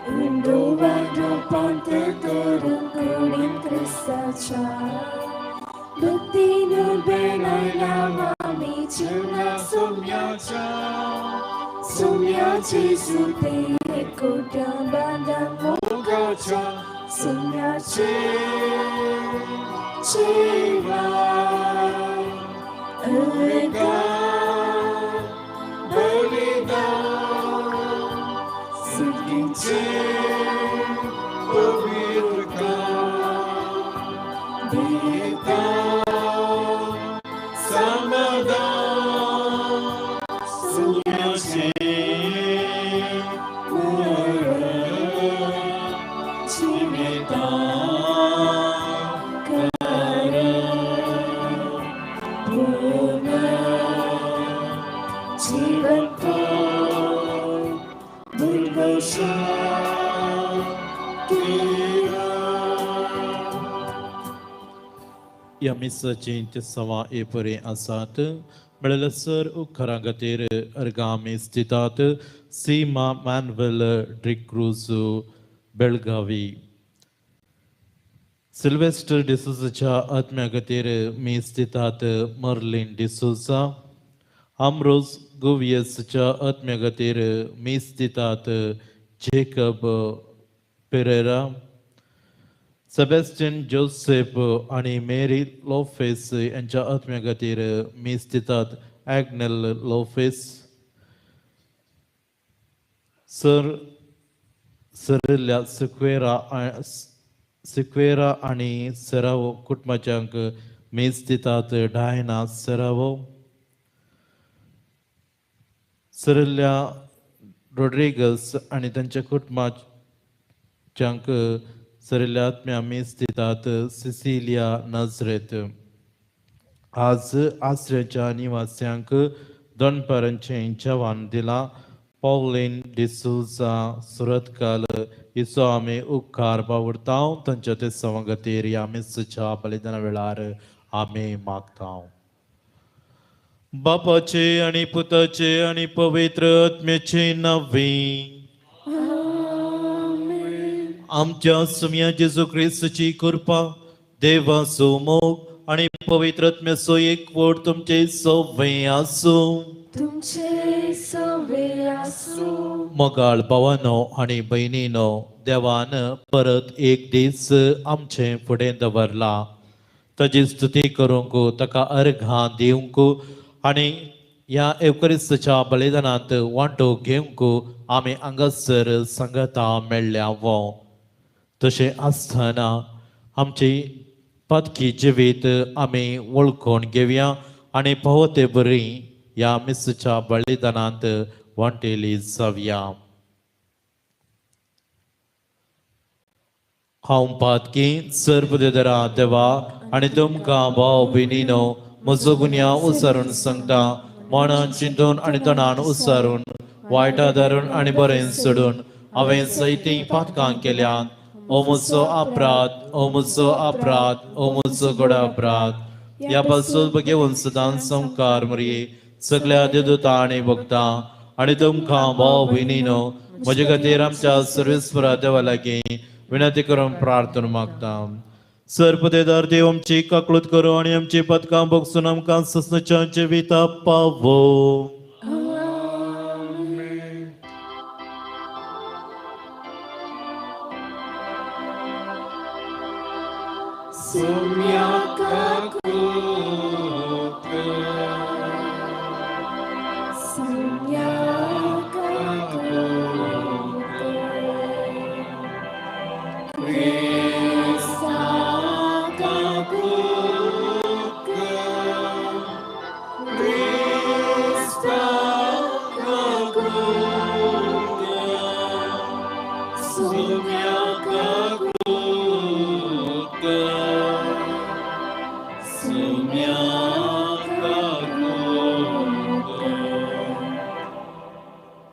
Unduh-unduh ponte turun kuning Kristaca Bukti nur benai namami chilna sumyaca Sumya Jesu te kodang bandang mugaca Sumya Chiva Ega Belida Sidgince Pavitra Dita Samada Sumya Chimita Kara Puna Jivanko Bulgasha या मिसचिंत सवा एपरे आसात मिळलसर उखरांगतेर अर्गामी स्थितात सीमा मॅनवेल ड्रिक्रूजो Belagavi Sylvester डिसूजाच्या आत्म्यागतेर मी स्थितात Merlin D'Souza आम्रोज गुवियसच्या आत्म्यागतेर मी स्थितात Jacob Pereira Sebastian Joseph आणि मेरी लोफेस यांच्या आत्म्यागतीर मी स्थितात Agnel लोफेस सरिल्या Sequeira आणि सेरावो कुटुंबाच्यांक मी स्थितात Diana Serrao सरिल्या Rodrigues आणि त्यांच्या कुटुंबाच्यांक सरिल्या आत्म्या मी स्थितात Sicilia नजरेत आज आश्रयाच्या निवास्यांक दनपारांचे जेवण दिला पॉलिन डिसूजा सुरतकाल इसो आमी उपकार बावरतांव तांच्या ते संवागतीर या मिसच्या बलिदाना वेळार आमी मागतांव बापाचे आणि पुताचे आणि पवित्र आत्म्याचे नवे आमच्या सुम्या जेजू ख्रिस्ताची कृपा देवाचो मोग आणि पवित्र आत्म्याचो एकवट तुमचे सगळे आसूं मोगाळ भावांनो आणि बहिणीनो देवान परत एक दीस आमचे फुडें दवरला ताची स्तुती करूंक ताका अर्घां दिवंक आणि ह्या एवकरिस्ताच्या बलिदानांत वांटो घेवंक आमी हांगासर संगता मेळ्ळ्या तशें आसतना आमची पातकी जिवीत आमी वळखून घेवया आनी फावो ते बरी ह्या मिसच्या बलिदानांत वांटेली जावया हांव पातकी सर्वदेदरा देवा आनी तुमकां भाव भयणीनो म्हजो गुन्यांव उसारून सांगता मनान चिंतून आनी तोंडान उसारून वायटा धरून आनी बरें सोडून हांवें जायतीं पातकां केल्यात ओ म्हजो अपराध ओ म्हजो गडा अपराध ह्या पासून घेवन सदांच संकार मरये सगळ्या देदूतां आनी भक्तां आनी तुमकां भाव भयणीनो म्हजे खातीर आमच्या सर्वेस्परा देवा लागीं विनंती करून प्रार्थना मागता सर्पदेदार देव आमची काकळूत करो आनी आमची पदकां भोगसून आमकां ससनाच्या जिविता पावो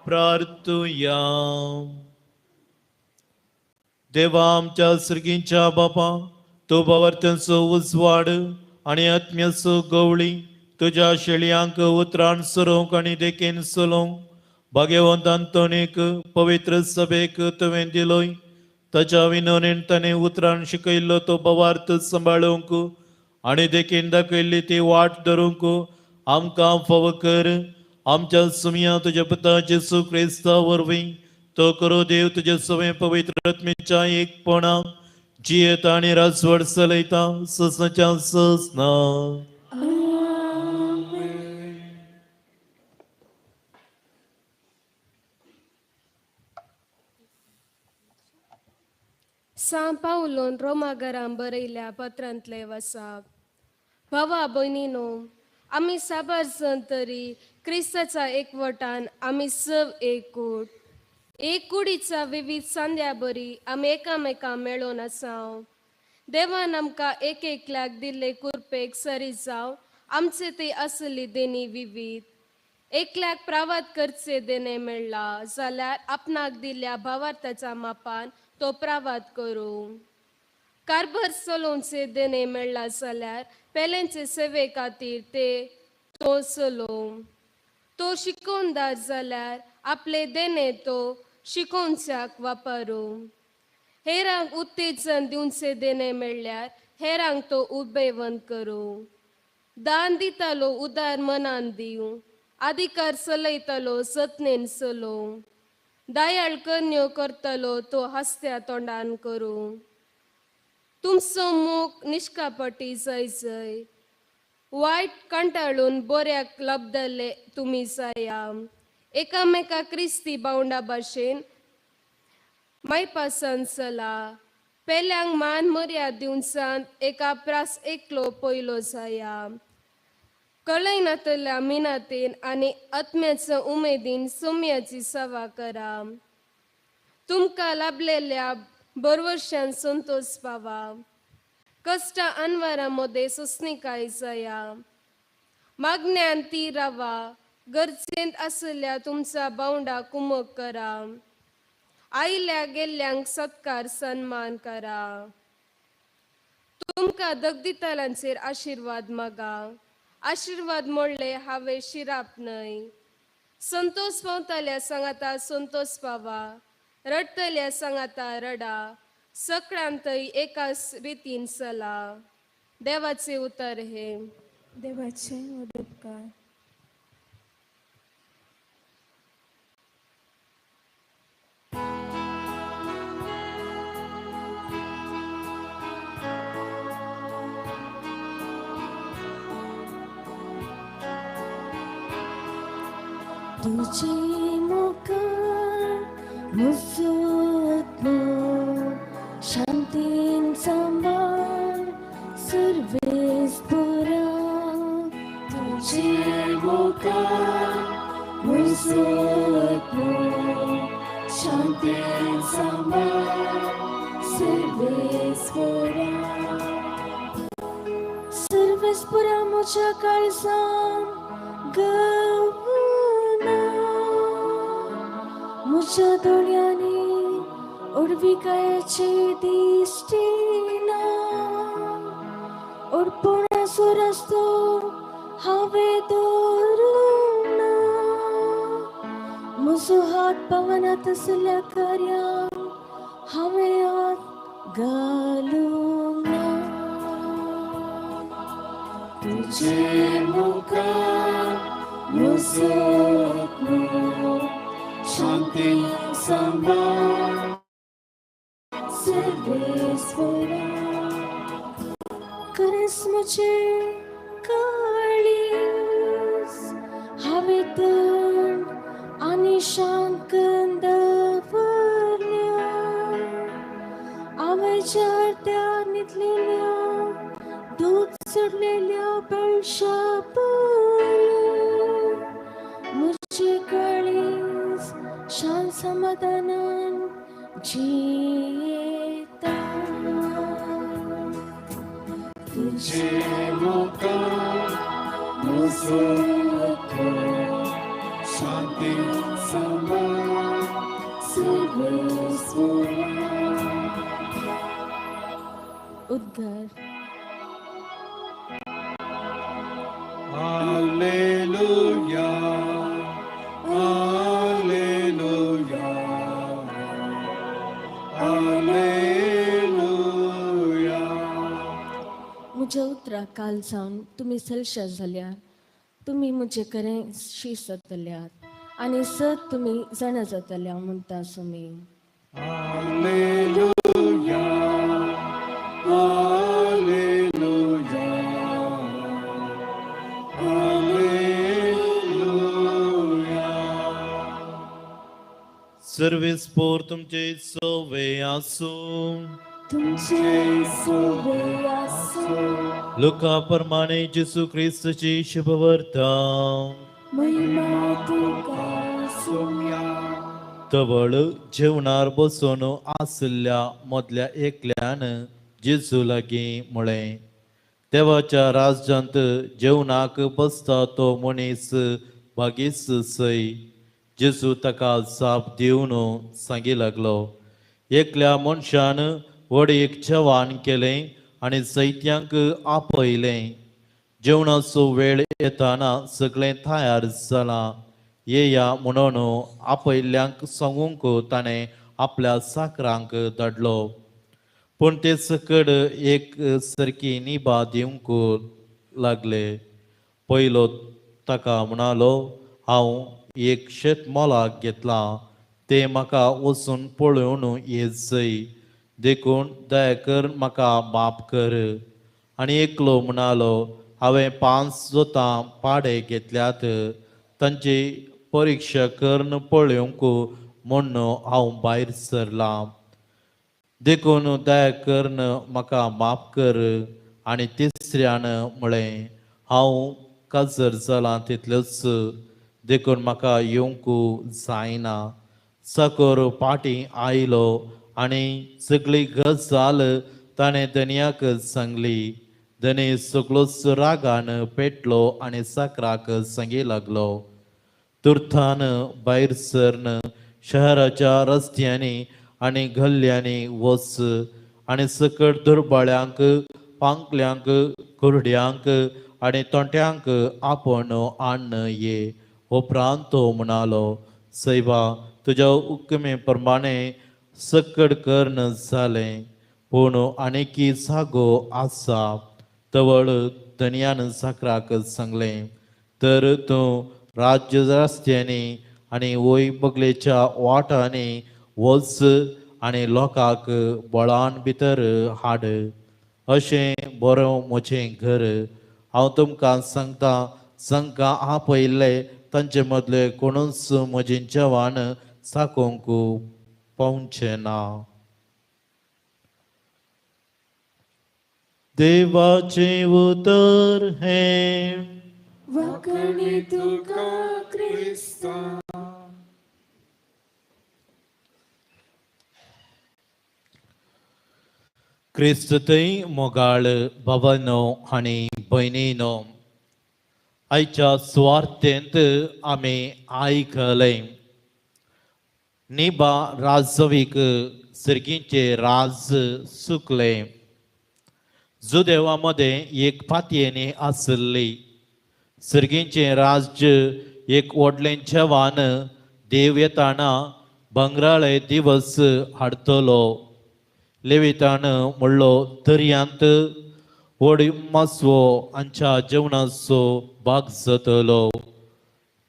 प्रार्थुया देवा आमच्या सर्गींच्या बापा तो भावार्थ्यांचो उजवाड आणि आत्म्याचो गवळी तुझ्या शेळयांक उतराण सरोंक आणि देखीन सलोंक भाग्यवंत अंतोनीक पवित्र सभेक तुवें दिलोय ताच्या विनोनेन ताणें उतरान शिकयल्लो तो बवार्थ सांबाळूंक आनी देखीन दाखयल्ली ती वाट धरूंक आमकां फाव कर. आमच्या सुमिया तुज्या पुता जेसू क्रिस्ता वरवीं तो करो देव तुजे सवे पवित्र आत्मेच्या एकपणाक जियेता आनी राजवट चलयता ससच्या ससना. सांत पावलोन रोमागराम बरयल्या पत्रांतले वसाप. भावा भयणीनो, आमी साबार जण तरी क्रिस्ताच्या एकवटान आमी सव एकूट. एक कुडीच्या विविध सांद्या बरी आमी एकामेकां मेळोन आसाव. देवान आमकां एक एकल्याक दिल्ले कुरपेक सरी जाव आमचे ते असली देणी विविध. एकल्याक प्रावाद करचे देणे मेळ्ळा जाल्यार आपणाक दिल्ल्या भावार्थाच्या मापान तो प्रावाद करूं. कारभार चलोवचे देणे मेळ्ळा जाल्यार पेलेंचे सेवे खातीर ते तो चलोव. तो शिकोवनदार जाल्यार आपले देणे तो शिकोवच्याक वापरूं. हेरांक उत्तेजन दिवचे देणे मेळ्ळ्यार हेरांक तो उबेवंत करूं. दान दितालो उदार मनान दिवं. अधिकार चलयतलो जतनेन चलोव. दयाळ कन्यो करतलो तो हस्त्या तोंडान करूं. तुमचो मोग निश्कापटी जय जय. वायट कंटाळून बऱ्याक लबदले तुमी जाया. एकामेका क्रिस्ती बावंडा भाशेन मायपासन चला. पेल्यांक मान मर्याद दिवचान एका प्रास एकलो पयलो जाया. कळयनातल्या मिनातेन आनी आत्म्याच्या उमेदीन सोम्याची सेवा करा. तुमकां लाभलेल्या बरवर्शान संतोष पावा. कष्टा अनवरामध्ये सोसणीकाय जाया. मागण्यान ती रावा. गरजेंत आसल्या तुमचा बावंडा कुमक करा. आयल्या गेल्ल्यांक सत्कार सन्मान करा. तुमकां दगदितालांचेर आशिर्वाद मागा. आशिर्वाद मोडले हांवें शिराप न्हय. संतोष पावताल्या सांगाता संतोष पावा. रडतल्या सांगाता रडा. सगळ्यांतय एकाच रितीन चला. देवाचे उतर हे. देवाचे उपकार. तुझे मुखार मुजतलो शांतीन सांबाळ सर्वेस्परा. तुझे मुखार मुजतलो शांतीन सांबाळ सर्वेस्परा. सर्वेस्परा म्हज्या काळजान गवना. म्हज्या दोळ्यांनी ओडविकायेची दिश्टी ना. ओडपणाचो रस्तो हांवें दवरूंक ना. म्हजो हात पावनात असल्या कार्यांक हांवें हात घालूंक ना. तुझे मुखार मुजतलो शांतीन सांबाळ सर्वेस्परा. खरेंच म्हजें काळीज हांवें थंड आनी शांत करून दवरल्या. हांवें जारत्या न्हिदलेल्या दूध चडलेल्या बेळशा परी. म्हजें काळीज शांत समाधानान जियेता. तुझे मुखार मुजतलो शांतीन सांबाळ सर्वेस्परा. उद्गार. Alleluia, Alleluia. मुझे उतरा काल जावन तुमी सलशा जाल्यार तुमी मुझे करें शीस जातल्यार आनी सत तुमी जाणा जातल्या म्हणटा सुमी. Alleluia, Alleluia, Alleluia. सर्वेस्पोर तुमचे सोवे आसूं. तुमचे सोबे आसूं. लुका प्रमाणे जेसू ख्रिस्ताची शुभवार्ता. महिमा तुका सुम्या. तवळ जेवणार बसून आसल्या मदल्या एकल्यान जेजू लागीं म्हळें, देवाच्या राज्यांत जेवणाक बसता तो मनीस बागीस सै. जेजू ताका जाप दिवन सांगी लागलो, एकल्या मनशान वडीक जेवण केलें आनी सैत्यांक आपयलें. जेवणाचो वेळ येताना सगळें तयार जालां. येया म्हणून आपयल्ल्यांक सांगूंक ताणें आपल्या साकरांक धाडलो. पूण ते सकड एक सरकी निभा दिवंक लागले. पयलो ताका म्हणालो, हांव एक शेत मोलाक घेतलां, तें म्हाका वचून पळोवन येयचय. देखून दया कर, म्हाका माफ कर. आनी एकलो म्हणालो, हांवें 5 जोतां पाडे घेतल्यात, तांची परिक्षा करून पळोवंक म्हूण हांव भायर सरलां. देखून दया करून म्हाका माफ कर. आनी तिसऱ्यान म्हळें, हांव काजर जालां तितलेंच, देखून म्हाका येवंक जायना. साकर पाटी आयलो आनी सगळी गजाल ताणें धन्याक सांगली. धनी सगळोच रागान पेटलो आनी साकराक सांगी लागलो, तुरथान भायर सरन शहराच्या रस्त्यांनी आनी गल्ल्यांनी वच आनी सकट दुर्बळ्यांक, पांकल्यांक, कुरड्यांक आनी तोंट्यांक आपण आण ये. उपरांत तो म्हणालो, सैबा, तुज्या हुक्मे प्रमाणे सकट कर्ण जालें, पूण आनीकी जागो आसा. तवळ धन्यान साकराक सांगलें, तर तूं राज्य रस्त्यांनी आनी वय बगलेच्या वाटांनी वच आनी लोकांक बळान भितर हाड. अशें बरो म्हजें घर. हांव तुमकां सांगता, जांकां आपयल्ले तांचे मदले कोणूच म्हजें जेवण चाखूंक पावचें ना. देवाचें उतर हें. वखणी तुका Christa, क्रिस्ततय मोगाळ भावांनो आनी भयणींनो, आयच्या सुवार्तेंत आमी आयकलें, निबा राजवीक सर्गींचे राज सुकलें. जुदेवामध्ये एक पातयेनी आसली. सर्गींचे राज्य एक व्हडलें जेवण देव येताना बंगराळे दिवस हाडटलो. लेवितान म्हणलो, दर्यांत व्हड मासवो हांच्या जेवणाचो भाग जातलो.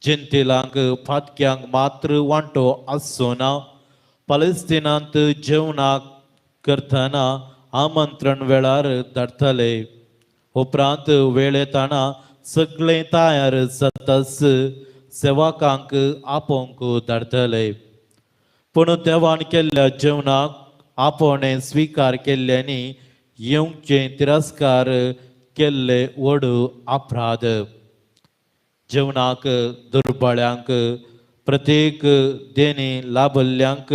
जेंतिलांक फातक्यांक मात्र वांटो आसचोना. पलस्तिनांत जेवणाक करतना आमंत्रण वेळार धाडटले. उपरांत वेळ येताना सगळें तयार जाताच सेवकांक आपोवंक धाडटले. पूण देवान केल्ल्या जेवणाक आपणे स्विकार केल्ल्यांनी येवचे तिरस्कार केल्ले व्हड अपराध. जेवणाक दुर्बळ्यांक, प्रत्येक देणी लाभल्ल्यांक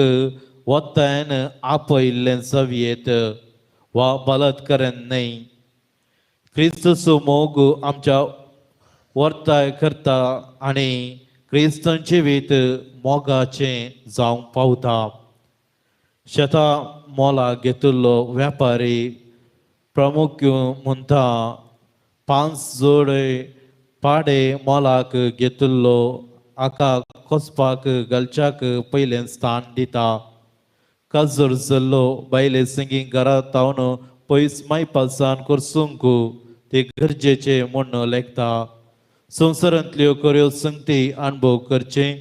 वतान आपयल्लें जवियेत वा बलात्कारान न्हय. क्रिस्तचो मोग आमच्या वर्ताय करता आनी क्रिस्तांचें जिवीत मोगाचें जावंक पावता. शेतां मोला घेतिल्लो वेपारी प्रमुख म्हणटा, 5 जोडे पाडे मोलाक घेतिल्लो हाका कोसपाक घालच्याक पयलें स्थान दिता. काजूर जाल्लो बायले सिंगी घरा तावन पयस मायपासान करसूंक ते गरजेचे म्हणून लेखता. संवसारांतल्यो खऱ्यो संगती अणभव करचे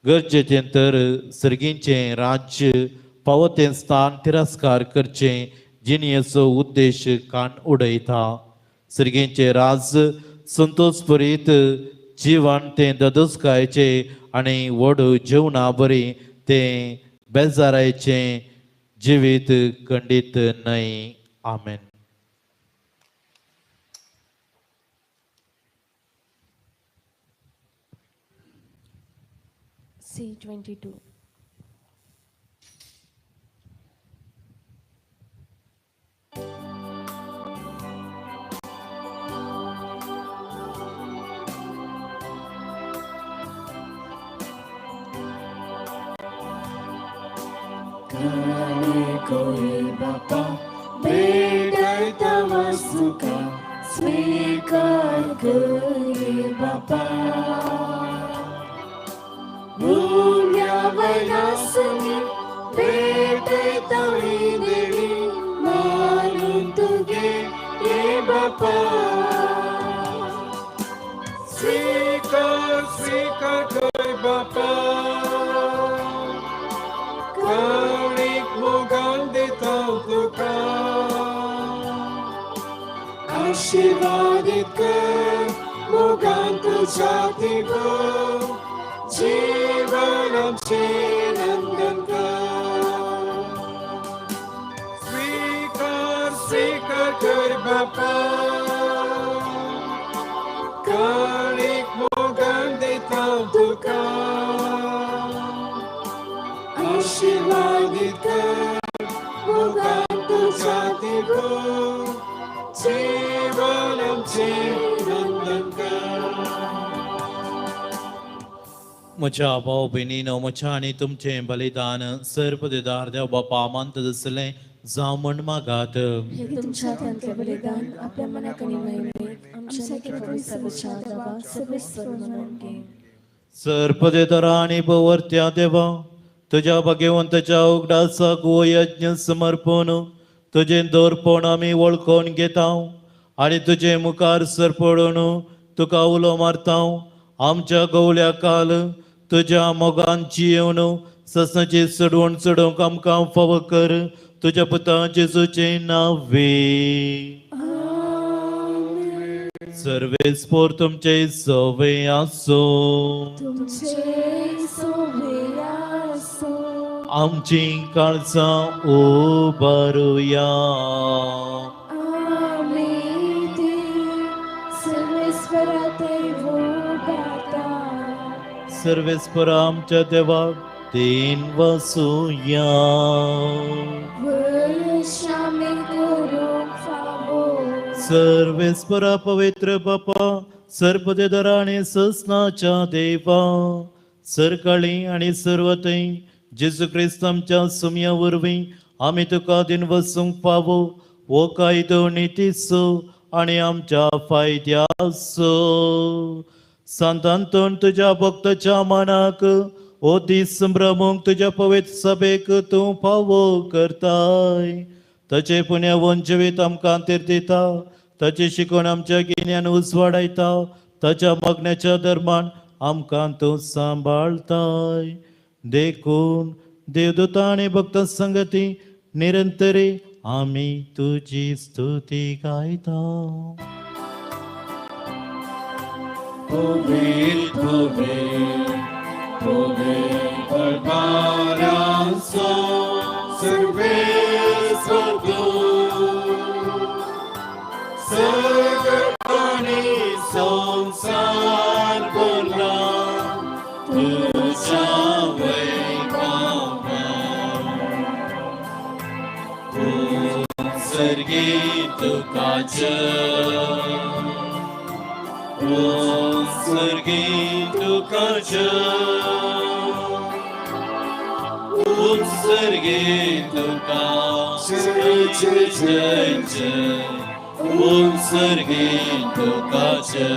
गरजेचें तर सर्गींचें राज्य पावतें स्थान तिरस्कार करचे जिणेचो उद्देश कान उडयता. सर्गींचें राज संतोषभरीत जीवन तें ददोसकायचे आनी व्हड जेवणा बरी तें बेजारायचें जिवीत खंडीत न्हय. आमेन. C22. कोई बापा बेटा वस्तुका स्वीकार करे बापा. वनासनी बेटा देवी मारून तुगे ये बापा. स्वीकार स्वीकार कर बापा. काळीक मोगान दिता तुका आशीर्वादित कर मोगान तुझ्या दिगो जीवन आमचे नंदन कर. स्वीकार स्वीकार कर बापा. काळीक मोगान दिता तुका आशीर्वादित कर मोगान तुझ्या दिगो जीवन आमचे नंदन कर. म्हज्या भाव भयणीनो, म्हज्या आनी तुमचें बलिदान सर्पदेदार देव बापा मानत दिसलें जावं म्हण मागात. हे तुमच्या हातांतले बलिदान आपल्या मनाक आनी महिमेक आमच्या पवित्र जावा सर्वेस्वर म्हणून घे. सर्पदेदारा आनी पवर्त्या देवा, तुझ्या भाग्यवंताच्या उगडासाक हो यज्ञ समर्पण तुजें दर्पण आमी वळखून घेता आनी तुजे मुखार सरपडून तुका उलो मारता. आमच्या गवल्या काल तुझ्या मोगांची येवन ससाची चडवण चडोवंक आमकां फाव कर. तुझ्या पुता जेजूचे नांवे. सर्वेस्पोर तुमचे सवे आसो. आमची काळजां उबारुया. सर्वेस्पर आमच्या देवाक तीन वसूया. सर्वेस्परा पवित्र बापा, सर्पदेदारा आनी ससनाच्या देवा, सरकाळी आनी सर्वतय जेजू क्रिस्त आमच्या सुमया वरवीं आमी तुका दिन वसूंक पावो. हो कायदो नितीसो आनी आमच्या फायद्याचो. सांतांतून तुझ्या भक्ताच्या मनाक ओ दीस संभ्रमूंक तुझ्या पवित्र सभेक तूं फावो करताय. ताचे पुण्य वंचवीत आमकां तीर दिता. ताची शिकवण आमच्या गिन्यान उजवाडायता. ताच्या मगण्याच्या धर्मान आमकां तूं सांबाळताय. देखून देवदूता आनी भक्त संगती निरंतरी आमी तुजी स्तुती गायता. Puvit, barbaranso, सर्वेस्वर तू, सर्गणी संसार बोला तुझ्या वैभवात. सर्गी तुकाच्या उत्सर्गे तुका उत्सर्गे तुकाच्या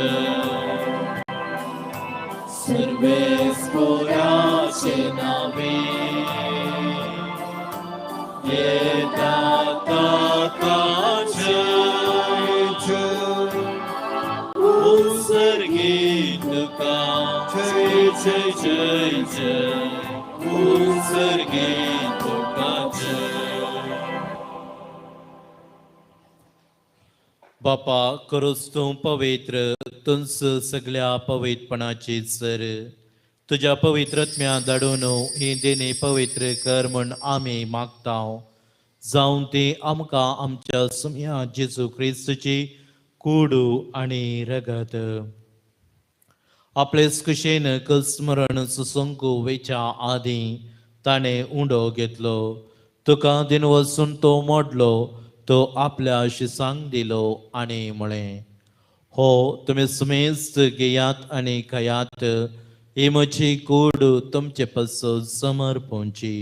सर्वेस्पोराचे नावे येता सर्गी तुकाचे बापा करूस तूं पवित्र तुंस सगळ्या पवित्रपणाची सर तुझ्या पवित्रत्म्या धाडून ही देणे पवित्र कर म्हण आमी मागताव जाऊन ती आमकां आमच्या सुम्या जेजू क्रिस्तची कूडू आनी रगत आपलेच कुशेन स्मरण सुसंकू वेच्या आदीं ताणें उंडो घेतलो तुका दिन वचून तो मोडलो तो आपल्या शिसांक दिलो आनी म्हळें हो तुमी सुमेस्त घेयात आनी खयात ही म्हजी कूड तुमचे पासो समर्पणची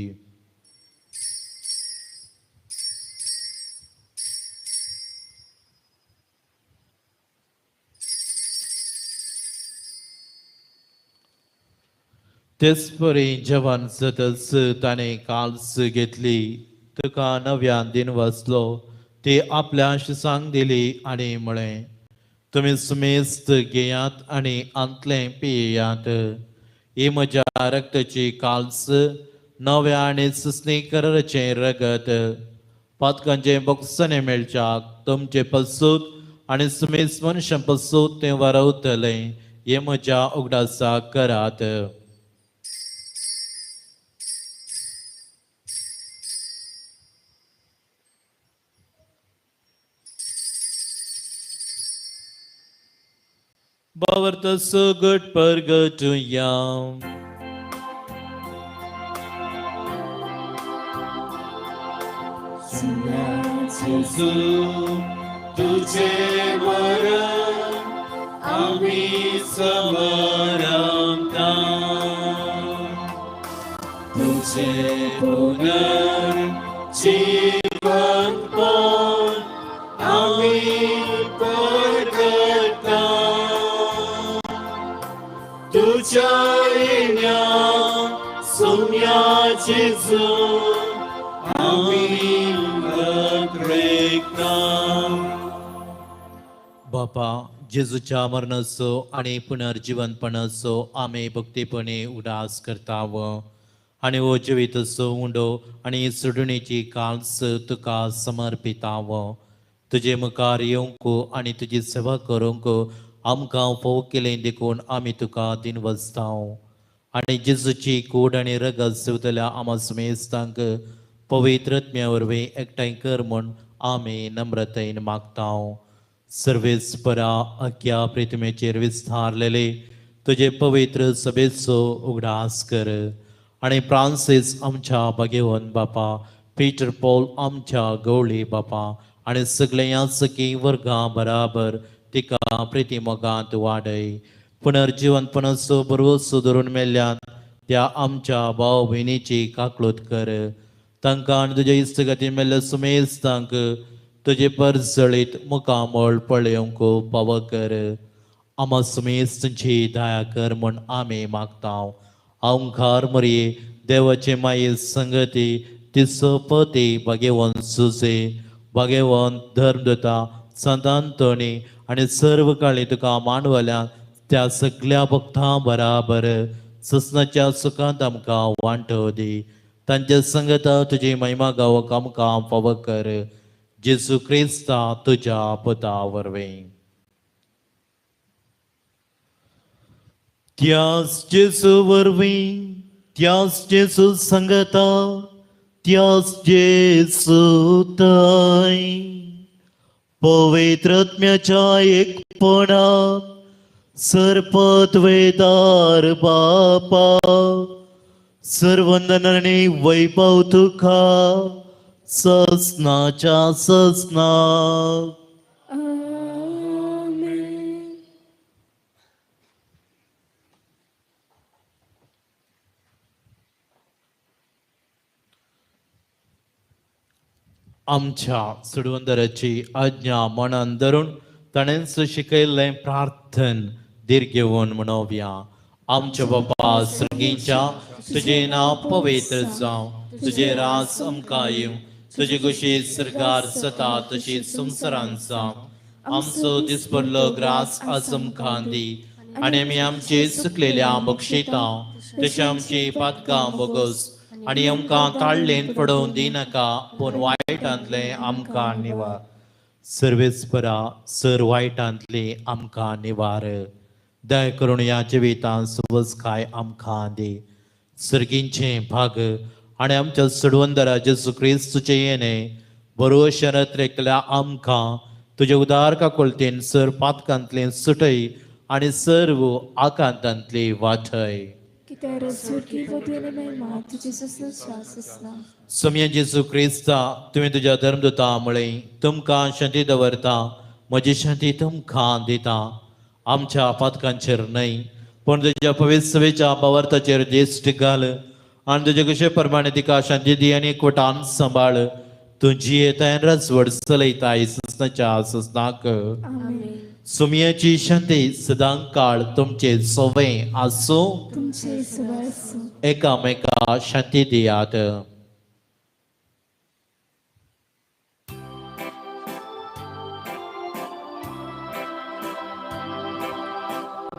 तेच परी जवान जातच ताणें काल्स घेतली तुका नव्यान दिन वचलो ती आपल्या शिसांक दिली आनी म्हळें तुमी सुमेस्त घेयात आनी अंतलें पियेयात ही म्हज्या रक्ताची काल्स नव्या आनी सुस्नेकराचें रगत पातकांचे बोगसणे मेळच्याक तुमचे पसूत आनी सुमेस्त मनशां पसूत तें वारवतलें हे म्हज्या उगडासाक करात Bavartas good purgatuyam. जेजू तुझे मरण आम्ही समरमता तुझे पुनर्जीवनपण आम्ही परगता तुझ्या येण्या सोम्या जेजू आम्ही बापा जेजूच्या मरणाचो आणि पुनर्जीवनपणाचो आमी भक्तीपणे उडास करताव आणि हो जिवितचो उंडो आणि सोडणेची काल्स तुका समर्पिताव तुझे मुखार येवंक आणि तुजी सेवा करूंक आमकां फोव केलें देखून आमी तुका दिन वचताव आणि जेजूची कूड आणि रगत सेवतल्या आमा सुमेस्तांक पवित्रत्म्या वरवीं एकठांय कर म्हूण आमी नम्रतेन मागताव सर्वेस्परा अख्या प्रितमेचेर विस्तारलेले तुझे पवित्र सभेचो उगडास कर आणि फ्रांसीस आमच्या भाग्यवन बापा पीटर पॉल आमच्या गवळी बापा आणि सगळे यासकी वर्गां बराबर तिका प्रितीमोगांत वाडय पुनर्जीवनपणाचो भरवोसो धरून मेल्ल्यान त्या आमच्या भाव भयणीची काकळूत कर तांकां आनी तुज्या इश्टगती मेल्ल्या सुमेस्तांक तुजे परजळीत मुखामळ पळयोवंक फाव कर आमा सुमेस्तांची दया कर म्हूण आमी मागताव ओंकार मरये देवाचे माये संगती तिचो पती भाग्यवन सुजे भाग्यवन धर्मदता संत आंतोनी आनी सर्व काळी तुका मांडवल्यान त्या सगळ्या भक्तां बराबर ससनाच्या सुखांत आमकां वांटो दी तांच्या संगता तुजी महिमा गावक आमकां फाव कर जेजू क्रिस्ता तुज्या पुता वरवीं त्याच जेजू वरवीं त्याच जेजू संगता त्याच जेजू ताई पवित्रत्म्याच्या एकपणात सरपद्वेदार बापा सर्वंदनाने वैभव तुका ससनाच्या ससना आमच्या सुडवंदराची आज्ञा मनान धरून ताणेंच शिकयल्लें प्रार्थन दीर्घ घेवन म्हणोवया आमच्या बापा सर्गीच्या तुझे नाव पवित्र जावं तुझे रास आमकां येवं तुजी कुशी सरकार जाता तशी संवसारांत जावं आमचो दिसपडलो ग्रास आज आमकां दी आनी आमी आमची सुकलेल्या बक्षितां तशी आमची पातकां बोगोस आणि आमकां ताळलेन पडोवन दिनाका पूण वायटांतले आमकां निवार. सर्वेस्परा सर वायटांतले आमकां निवार. दय करून ह्या जिवितांत सुवजकाय आमकां दे. सर्गींचे भाग आनी आमच्या सडवंदरा जेजू क्रिस्तुचे येणे बरोवशेन रेकल्या आमकां तुज्या उदार काकुळतेन सर पातकांतले सुटय आनी सर्व आकांतांतली वाटय. सम्य जेजू क्रिस्ता तुवें तुज्या धर्मदुता मुळे तुमकां शांती दवरता, म्हजी शांती तुमकां दिता. आमच्या पातकांचेर न्हय पूण तुज्या पवित्र सवेच्या भावार्थाचेर दिश्ट घाल आनी तुजे कशे प्रमाणे तिका शांती दी आनी एकवटान सांबाळ. तुजी येताय रजवड चलयता इस्नाच्या सुस्नाक. सुमयाची शांती सदां काळ तुमचे सोवे आसूं. एकामेका शांती दियात.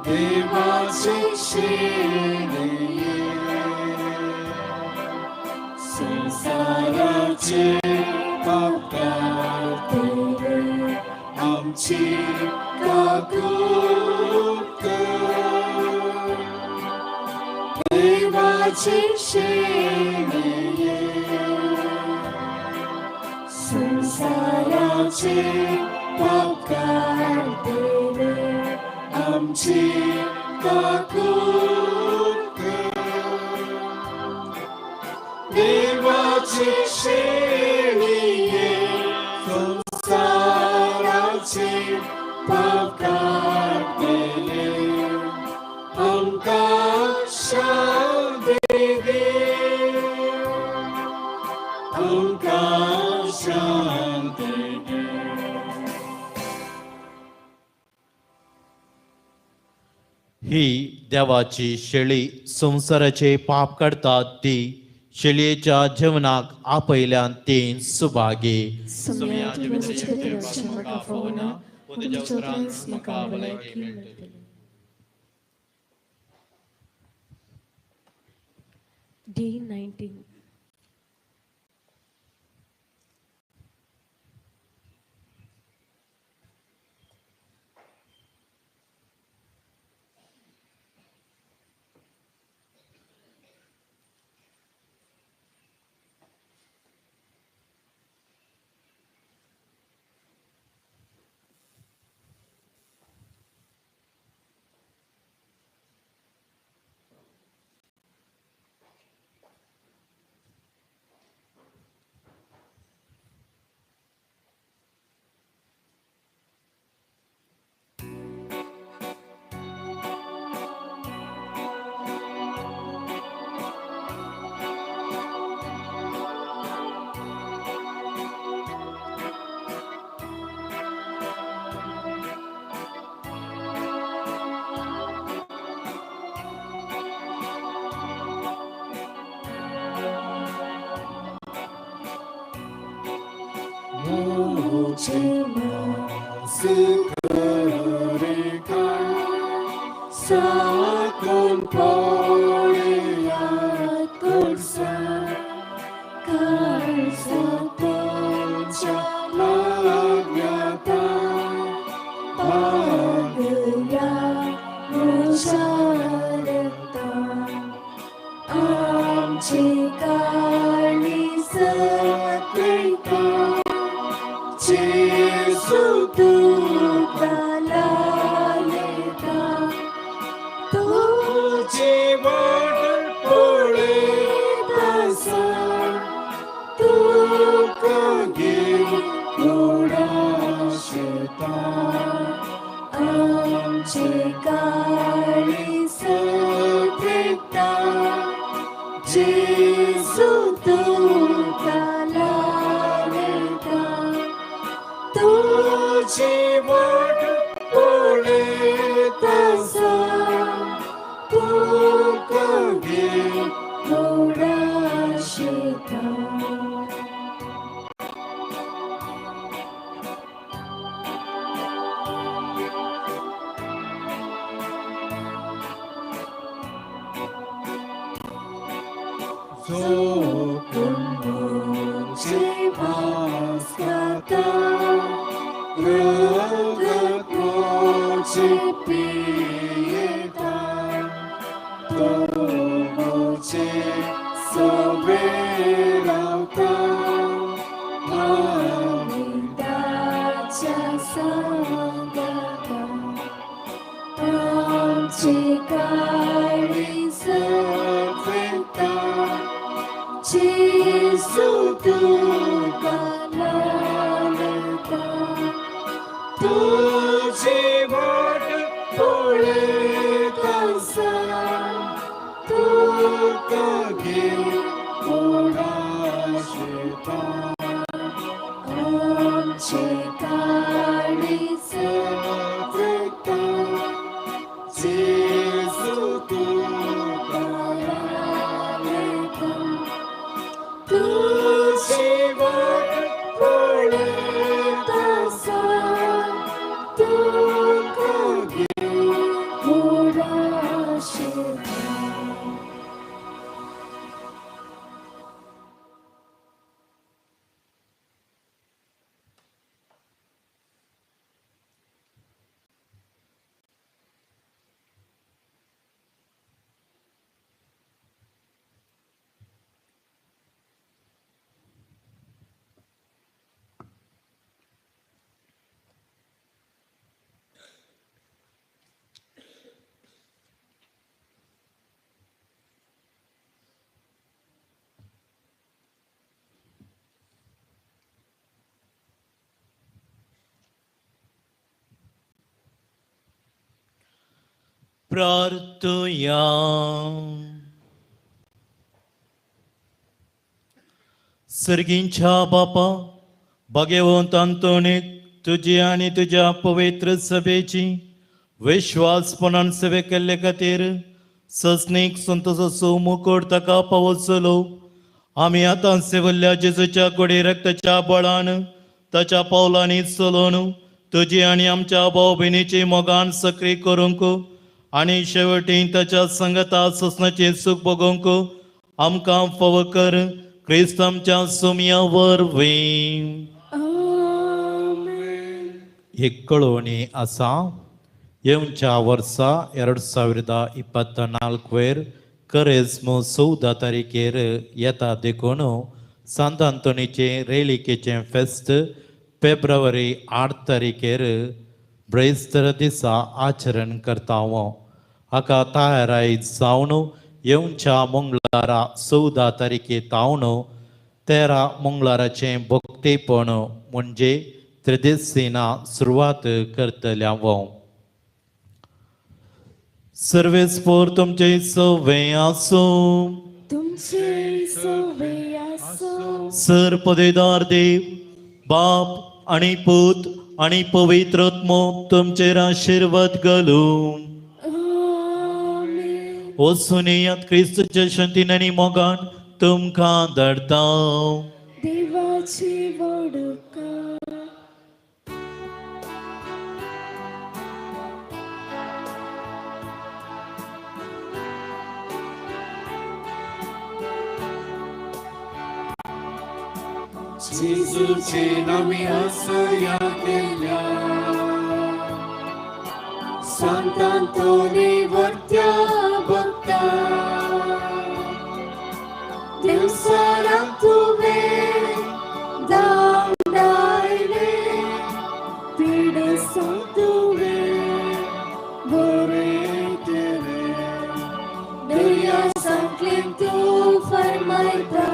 देवाचे शेणे संसाराचे पापकाते आमची काकूत. देवाचे शेणे संसाराचे पापकाते आमची काकूत. देवाची शेणिये संसाराचे पाप काढलेले आमकां शांती दे. आमकां शांती दे. ही देवाची शेळी संसाराचे पाप काडतात ती शेळयेच्या जेवणाक आपयल्यान ती सुभागी. Day 19. मुझे मास करेगा साकन पड़ेया कुर्सा कर्सा पंचा लाग्याता पागया मुशारता आमची काळी सत्ता Jesu तुका लागेता तुझे वाट पळयतासा तुका घेवडाशेता आमची काळी सत्ता Jesu तुका तुझी वाट पळयतासा तुका घेवडाशेता. So कुंभोचे भास गाता रगत मोचे पियेता तो मोचे सोबे रावता आनंदाच्या संगता आमची काळी सफेता जेसू तुका लालता तुझी वाट पळत आसा तुका घे कोणाशेता आमची काळी सफेता जेसू तुका लालता तुझी वाट पळत आसा तुका घे कोणाशेता. प्रार्थया. सर्गींच्या बापा भगवंत अंतोनीक तुझी आणि तुझ्या पवित्र सभेची विश्वासपणान सेवे केल्ले खातीर ससनीक संतोषाचो मुकुट ताका पावचलो. आमी आतां सेवल्ल्या जेजूच्या गोडे रक्ताच्या बळान ताच्या पावलांनी चलोवन तुजी आनी आमच्या भाव भयणीची मोगान सक्रीय करूंक आनी शेवटी ताच्या संगता ससनाचे सुख भोगूंक आमकां फावो कर. क्रिस्त आमच्या सुमया वरवीं. एक कळोवणी आसा. येवच्या वर्सा 2024 करेस्मो 14 तारीखेर येता देखून सांत आंतोनीचे रेलिकेचे फेस्त फेब्रुवारी 8 तारीखेर ब्रेस्तर दिसा आचरण करतावो. हाका तयाराय जावन येवच्या मंगळारा 14 तारीखे तावन 13 मंगळाराचे भक्तीपण म्हणजे त्रिदेसीना सुरवात करतल्यावो. सर्वेस्पोर तुमचे सवे आसो. तुमचे सवे आसो. सर पदेदार देव बाप आणि पूत आणि पवित्र आत्मो तुमचेर आशीर्वाद घालूं. वचून क्रिस्तच्या शांतीन आनी मोगान तुमकां धाडटा. देवाची वडका. जेजूचे नामी आसया केल्या सांत आंतोनी वर्त्या भक्ता दिवसाराक तुवें धांवडायले पिडेसां तुवें बरें केलें दर्या सांकलें तूं फर्मायता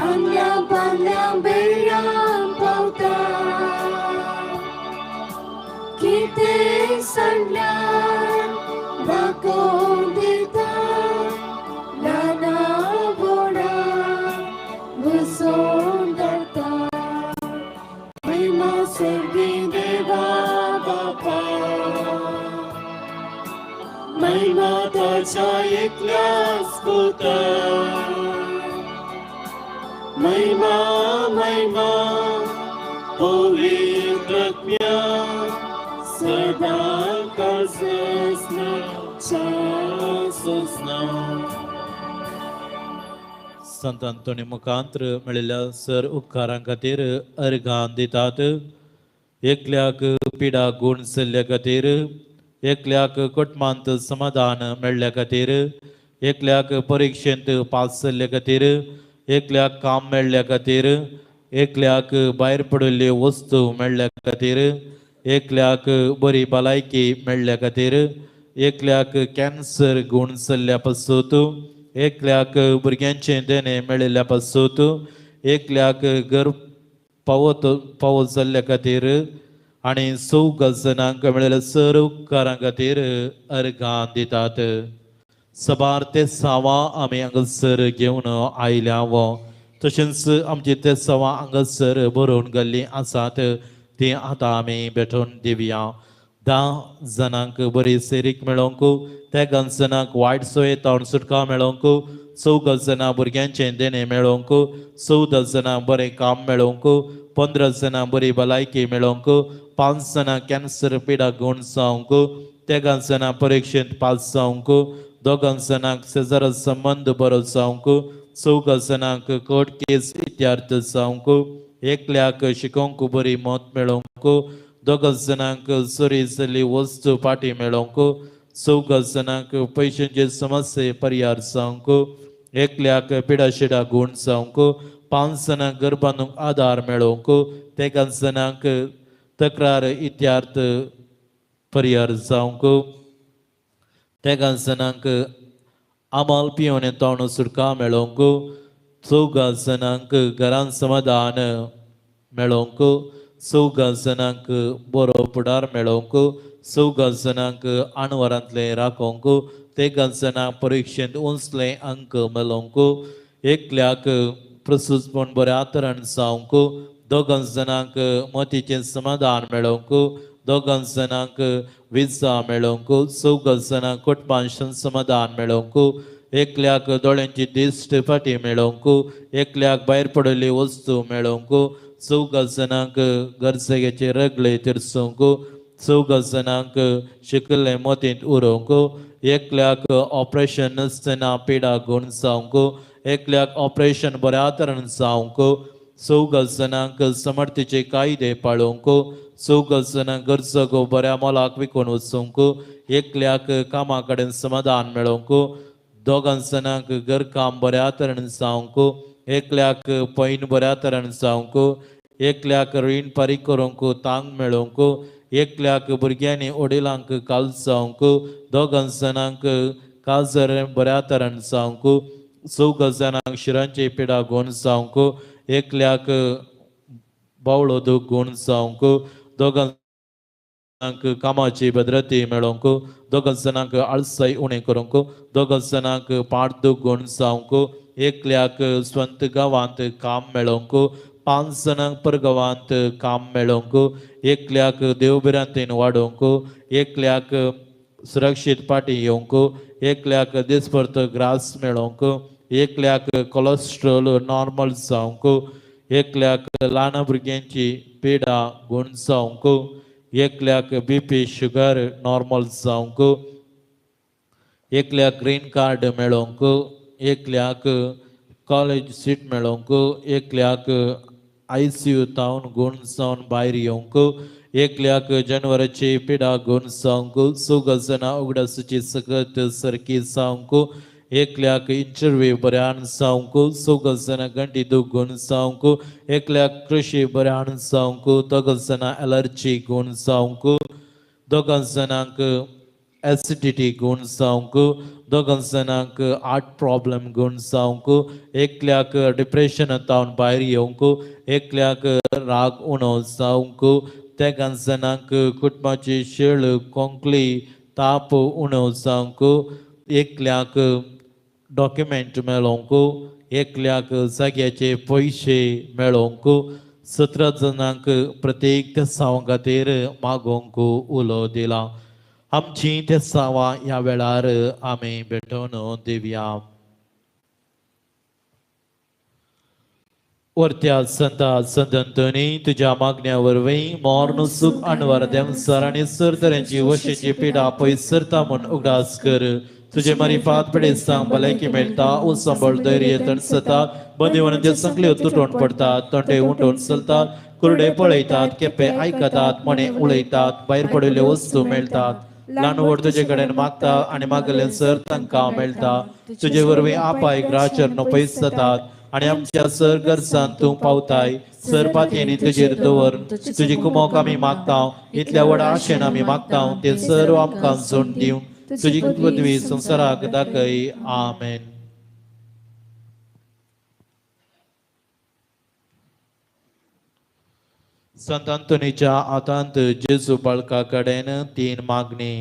आमल्या बांदल्या बेळ्यां पावता कितें सांडल्यार दाखोवन दिता ल्हाना व्हडा बसोवन धरता महिमा सर्गी देवा बापा महिमा ताच्या एकल्याच पुता महिमा महिमा पवित्रज्ञ सदा काळ सोसना संत अंतोनी मुखांतर मेळिल्ल्या सर उपकारां खातीर अर्घां दितात. एकल्याक पिडा गूण चल्ल्या खातीर, एकल्याक कुटुंबांत समाधान मेळ्ळ्या खातीर, एकल्याक परीक्षेंत पास जाल्ल्या खातीर, एकल्याक काम मेळ्ळ्या खातीर, एकल्याक भायर पडिल्ल्यो वस्तू मेळ्ळ्या खातीर, एकल्याक बरी भलायकी मेळ्ळ्या खातीर, एकल्याक कॅन्सर गूण चल्ल्या पासूत, एकल्याक भुरग्यांचे देणे मेळिल्ल्या पासूत, एकल्याक घर पावत जाल्ल्या खातीर आनी 4 जणांक मेळिल्ल्या सर उपकारां खातीर अर्घां दितात. सबार ते सावा आमी हांगासर घेवन आयल्या तशेंच आमची ते सवा हांगासर बरोवन गेल्लीं आसात ती आतां आमी भेटोवन दिवया. 10 जणांक बरी सेरीक मेळोंक, त्या 10 जणांक वायट सवयेंतावन सुटका मेळोंक, 14 जणां भुरग्यांचे देणे मेळोंक, 14 जणां बरें काम मेळोंक, 15 जणां बरी भलायकी मेळोंक, 5 जणां कॅन्सर पिडा गूण जावंक, 13 जणां परीक्षेंत पास जावंक, 2 जणांक शेजारा संबंद बरो जावंक, 14 जणांक कोर्ट केस इत्यार्थ जावंक, एकल्याक शिकोवंक बरी मत मेळोंक, 2 जणांक चोरी जाल्ली वस्तू फाटी मेळोंक, 14 जणांक पयशांचे समस्ये परिहार जावंक, एकल्याक पिडाशिडा गूण जावंक, 5 जणांक घर बांदूंक आदार मेळोंक, 13 जणांक तक्रार इत्यार्थ परिहार जावंक, 13 जणांक आमाल पियोन येतावन सुटका मेळोंक, 14 जणांक घरान समाधान मेळोंक, 14 जणांक बरो फुडार मेळोंक, 14 जणांक आनवरांतले राखोंक, 13 जणांक परीक्षेंत उंचले अंक मेळोंक, एकल्याक प्रसूतपण बऱ्या तरेन जावंक, 2 जणांक मतीचें समाधान मेळोंक, 2 जणांक विजा मेळोंक, 14 जणांक कुटुंबांत समाधान मेळोंक, एकल्याक दोळ्यांची दिश्ट फाटी मेळोंक, एकल्याक भायर पडिल्ली वस्तू मेळोंक, 14 जणांक गरजेचे रगळे तिरसोंक, 14 जणांक शिकिल्ले मतींत उरोवंक, एकल्याक ऑपरेशन नासतना पिडा गूण जावंक, एकल्याक ऑपरेशन बऱ्या तरेन जावंक, 14 जणांक समर्थीचे कायदे पाळोवंक, 14 जणांक गरजो बऱ्या मोलाक विकून वचोवंक, एकल्याक कामा कडेन समाधान मेळोवंक, 2 जणांक घरकाम बऱ्या तरेन जावंक, एकल्याक पैन बऱ्या तरेन जावंक, एकल्याक रीण फारीक करूंक तांग मेळोवंक, एकल्याक भुरग्यांनी वडिलांक काल जावंक, 2 जणांक काजर बऱ्या तरेन जावंक, 14 जणांक शिरांची पिडा गूण जावंक, एकल्याक बावळो दूख गूण जावंक, 2 जणांक कामाची भद्रती मेळोवंक, 2 जणांक आळसाय उणें करूंक, 2 जणांक पाट दूख गूण जावंक, एकल्याक स्वंत गांवांत काम मेळोवंक, 5 जणांक परगांवांत काम मेळोवंक, एकल्याक देवबिरांतेन वाडोवंक, एकल्याक सुरक्षीत पाटी येवंक, एकल्याक दिसभर ग्रास मेळोवंक, एकल्याक कोलेस्ट्रॉल नॉर्मल जावंक, एकल्याक ल्हान भुरग्यांची पिडा गूण जावंक, एकल्याक BP शुगर नॉर्मल जावंक, एकल्याक ग्रीन कार्ड मेळोवंक, एकल्याक कॉलेज सीट मेळोवंक, एकल्याक ICU तावन गूण जावन भायर येवंक, एकल्याक जनवराची पिडा गूण जावंक, 14 जणां उगडासाची सकत सारकी जावंक, एकल्याक इंटरव्यू बऱ्यान जावंक, 14 जणां गंटी दूख गूण जावंक, एकल्याक कृषी बऱ्यान जावंक, 2 जणां एलर्जी गूण जावंक, 2 जणांक एसिडिटी गूण जावंक, 2 जणांक हार्ट प्रॉब्लेम गूण जावंक, एकल्याक डिप्रेशन तावन भायर येवंक, एकल्याक राग उणो जावंक, 13 जणांक कुटुंबाची शीळ कोंकली ताप उणो जावंक, एकल्याक डॉक्युमेंट मेळोवंक, एकल्याक जाग्याचे पयशे मेळोवंक, 17 जणांक प्रत्येक त्या सावा खातीर मागोवंक उलो दिला. आमची त्या सावा ह्या वेळार आमी भेटोवन दिवया. वर्त्या संत अंतोनी तुझ्या मागण्या वरवीं मोर्न सुख आणवार देंवसर आनी सर तरेची वशेची पिडा पयस सरता म्हूण उगडास कर. तुझे मारिफात पिडेस्तांक भलायकी मेळटा उत्संबळ धैर्य तणसतात बंदिवानांचे संकले तुटून पडतात तंटे उठून चलतात कुरडे पळयतात केपे आयकतात मणे उलयतात भायर पडिल्ले वस्तू मेळतात ल्हान व्हड तुजे कडेन मागता आनी मागले सर तांकां मेळटा तुजे वरवीं आपाय ग्राचरण पयस जातात आनी आमच्या सर गरजान तूं पावताय सर पातयेनी तुजेर दवर तुजी कुमोक आमी मागता इतल्या व्हड आशेन आमी मागता ते सर्व आमकां जोड दिवं तुजी पदवी संवसाराक दाखय आमेन. संत अंतोनीच्या आतांत जेजू बाळका कडेन 3 मागणी.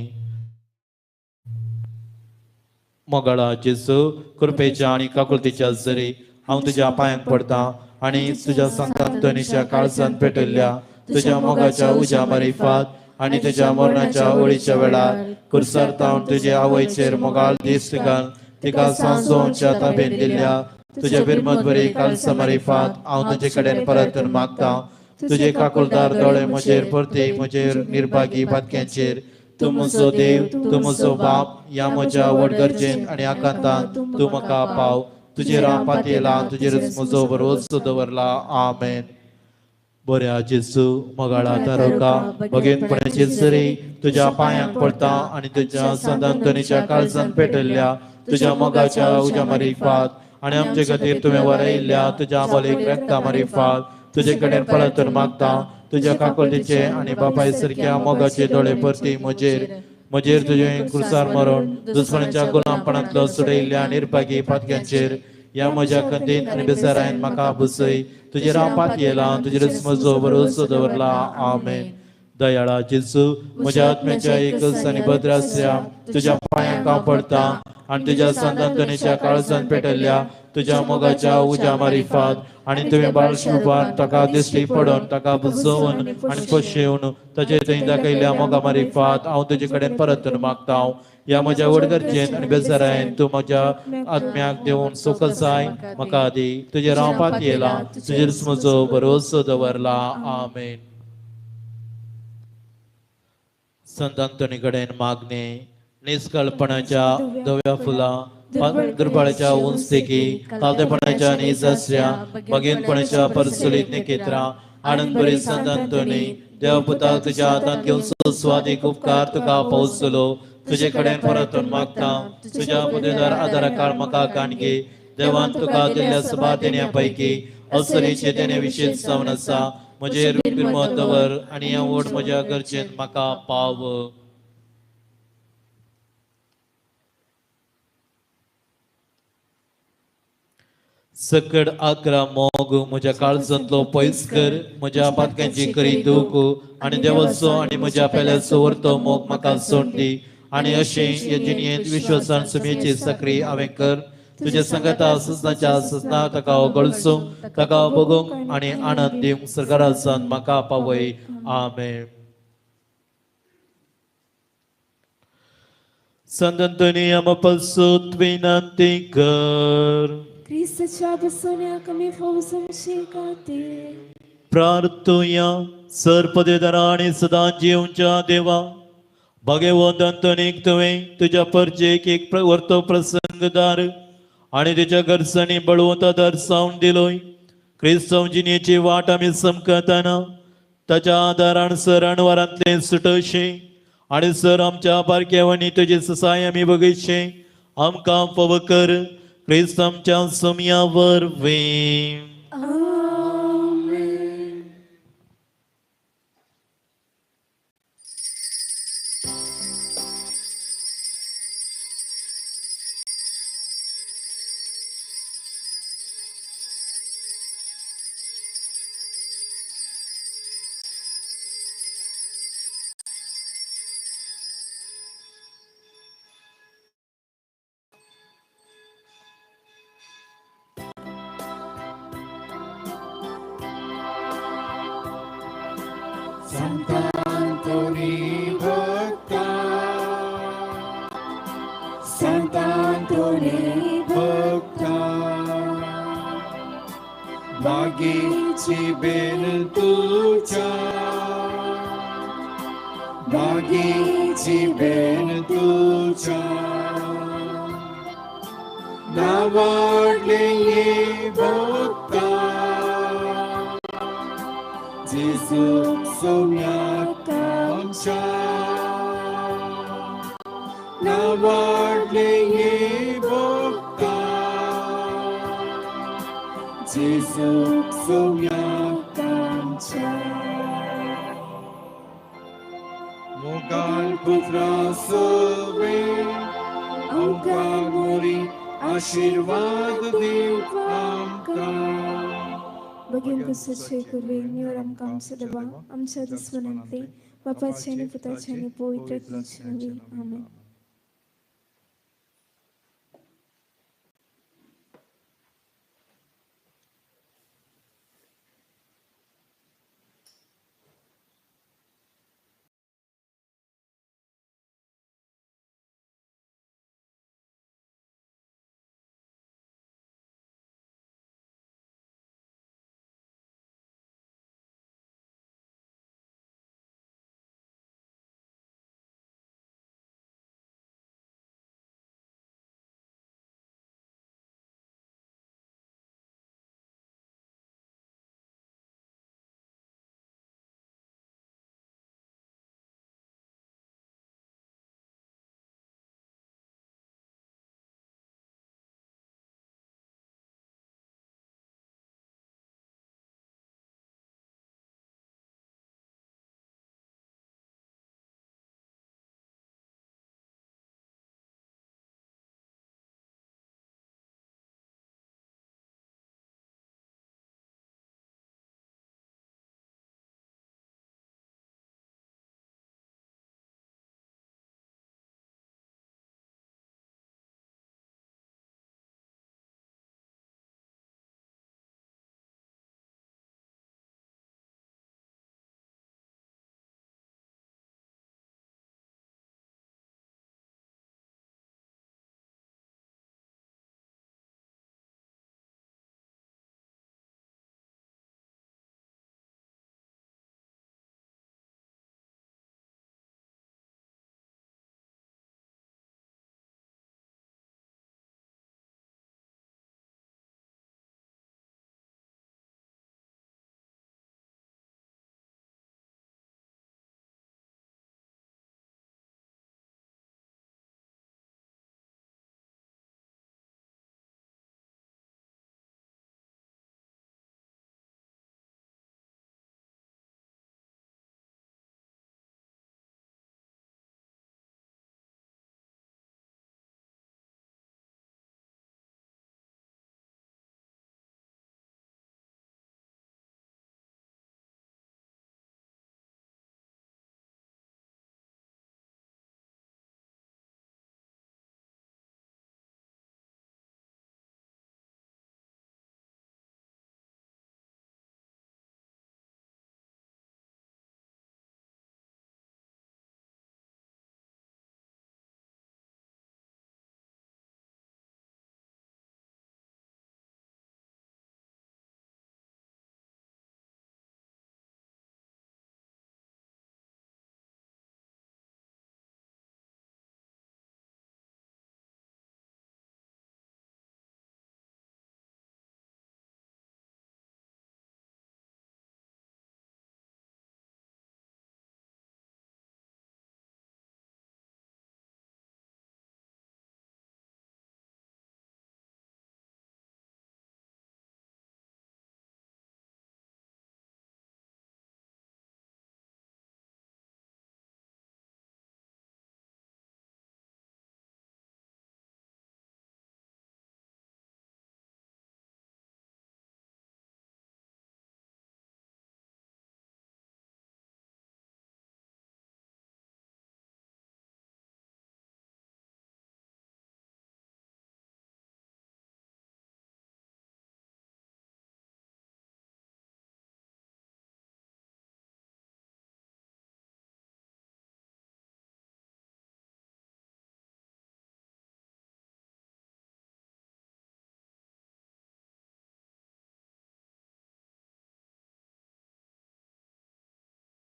मोगाळा जेजू कृपेच्या आनी काकुळतेच्या जरी हांव तुज्या पांयांक पडटा आनी तुज्या संत अंतोनीच्या काळजांत पेटयल्ल्या तुज्या मोगाच्या उज्या मारिफात आनी तुज्या मरणाच्या ओळीच्या वेळार कुर्सारतावन तुजे आवयचेर मोगाळ दिश्ट घाल तिका सांसोवच्या ताबेन दिल्ल्या तुज्या बिरमत बरी काळजा मारिफात हांव तुजे कडेन परतून मागता तुझे काकुळदार दोळे म्हजेर परते म्हजेर निर्भागी बातक्यांचेर तूं म्हजो देव तूं म्हजो बाप ह्या म्हज्या व्हड गरजेन आनी आकांतान तूं म्हाका पाव तुजेर हांव पातयेला तुजेरच म्हजो भरवंसो दवरला आमेन. बऱ्या जेजू मोगाळा तारका भगिनपणाचे जरी तुज्या पांयांक पडटा आनी तुज्या संत अंतोनीच्या काळजांत पेटयल्ल्या तुज्या मोगाच्या उज्या मारिफात आनी आमचे खातीर तुवें वरयल्ल्या तुज्या बोलेक रक्ता मारिफात तुजे कडेन परतून मागता तुज्या काकुळतेचे आनी बापाय सारक्या मोगाचे दोळे परती म्हजेर तुजे क्रुसार मरून दुश्मनाच्या गुलामपणांतलो सुडयल्ल्या निर्भागी पातक्यांचेर ह्या म्हज्या कंदीन आनी बेसारायन म्हाका बसय तुजेर हांव पातयेला तुजेरच म्हजो भरवंसो दवरला आमेन. दयाळा जेजू म्हज्या आत्म्याच्या एकच आनी भद्रास्या तुज्या पांयांक हांव पडटा आनी तुज्या संत अंतोनीच्या काळजांत पेटयल्ल्या तुज्या मोगाच्या उज्या मारिफात आनी तुवें बाळशुपान ताका दिश्टी पडोवन ताका बुजोवन आनी पोशेवन ताचे थंय दाखयल्ल्या मोगा मारिफात हांव तुजे कडेन परतून मागता ह्या म्हज्या व्हड गरजेन आनी बेजारायन तूं म्हज्या आत्म्याक देवून सुख जाय म्हाका दी तुजेर हांव पातयेला तुजेरच म्हजो भरवंसो दवरला आमेन. संत अंतोनी कडेन मागणे. निष्कळपणाच्या धव्या फुलां दुर्बळाच्या उंचतेकी कालतेपणाच्या निजास्या भगिनपणाच्या परसुलीत निकेत्रा आनंद बरी संत अंतोनी देवपुता तुज्या हातांत घेवन सुस्वादीक उपकार तुका पावसलो तुजे कडेन परतून मागता तुज्या पदवीदार आदाराकाळ म्हाका काणगे देवान तुका दिल्ल्या सुबातेन्या पैकी असरीचे तेने विशेष जावन आसा म्हजेर बिरमत दवर आनी ह्या व्हड म्हज्या गरजेन म्हाका पाव. सकड 11 मोग म्हज्या काळजांतलो पयस कर म्हज्या पातक्यांची करी दूख आनी देवाचो आनी म्हज्या पेल्याचो व्हरतो मोग म्हाका सोड दी आनी अशें ह्या जिणयेंत विश्वासान सुमेची सक्री हांवें कर तुज्या संगता ससनाच्या ससना ताका ओगळसो ताका बगोवंक आनी आनंद दिवंक सरकारासान म्हाका पावय आमेन. संत अंतोनी आमपासो विनंती कर. Cristo bessonia kami fawsam shikate. प्रार्थुया सरपदेदारा आनी सदां जिवच्या देवा भगवंत अंतोनीक तुवें तुज्या परचेक एक वर्तो प्रसंगदार आनी तुज्या गरजांनी बळवंत आदार सावन दिलोय. क्रिस्तव जिणेची वाट आमी समकताना ताच्या आदारान सर अणवारांतले सुटोशे आनी सर आमच्या बारकेवानी तुजे ससाय आमी बगयशे आमकां फाव कर क्रिस्त आमच्या सोम्या वरवीं. Sant'Antoni Bhakta, Sant'Antoni Bhakta, मागीची बेन तुझ्या, मागीची बेन तुझ्या. नावाडले ये भक्ता जेजूक सोम्याक आमच्या नावाडले ये भक्ता जेजूक सोम्याक आमच्या मोगान पुत्रा सोवे आमकां मोरी आशीर्वाद दिवं आमकां बगीन कसरचे कुर्वे निवर आमकां आमचो दबा आमच्या दुस्मनांतली बापाचे आनी पुताचे आनी पवित्र आत्म्याचे नांवी आमेन.